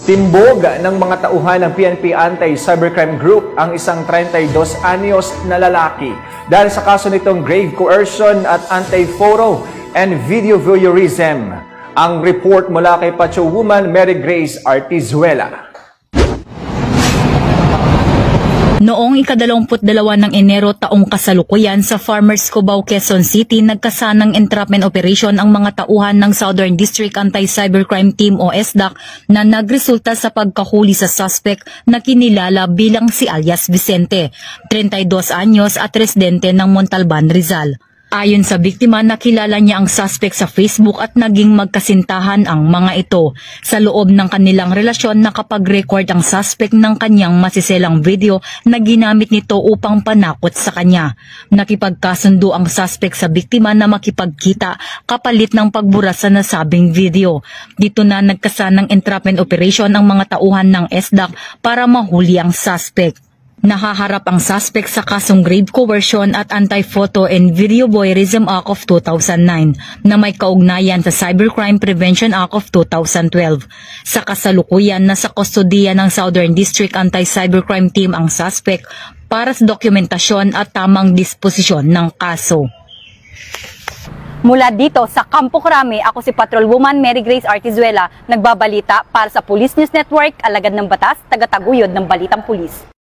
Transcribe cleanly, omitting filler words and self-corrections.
Timbog ng mga tauhan ng PNP Anti-Cybercrime Group ang isang 32 anyos na lalaki dahil sa kaso nitong grave coercion at anti-photo and video voyeurism. Ang report mula kay Pacho Woman Mary Grace Artizuela. Noong ika-22 ng Enero taong kasalukuyan sa Farmers Cubao, Quezon City, nagkasanang entrapment operation ang mga tauhan ng Southern District Anti-Cybercrime Team o SDAC na nagresulta sa pagkahuli sa suspect na kinilala bilang si alias Vicente, 32 anyos at residente ng Montalban, Rizal. Ayon sa biktima, nakilala niya ang suspect sa Facebook at naging magkasintahan ang mga ito. Sa loob ng kanilang relasyon, nakapag-record ang suspect ng kanyang masiselang video na ginamit nito upang panakot sa kanya. Nakipagkasundo ang suspect sa biktima na makipagkita kapalit ng pagbura sa nasabing video. Dito na nagkasanang entrapment operation ang mga tauhan ng SDAC para mahuli ang suspect. Nahaharap ang suspect sa kasong grave coercion at Anti-Photo and Video Voyeurism Act of 2009 na may kaugnayan sa Cybercrime Prevention Act of 2012. Sa kasalukuyan, nasa kustodiya ng Southern District Anti-Cybercrime Team ang suspect para sa dokumentasyon at tamang disposisyon ng kaso. Mula dito sa Campo Crame, ako si Patrolwoman Mary Grace Artizuela, nagbabalita para sa Police News Network, alagad ng batas, tagataguyod ng Balitang Pulis.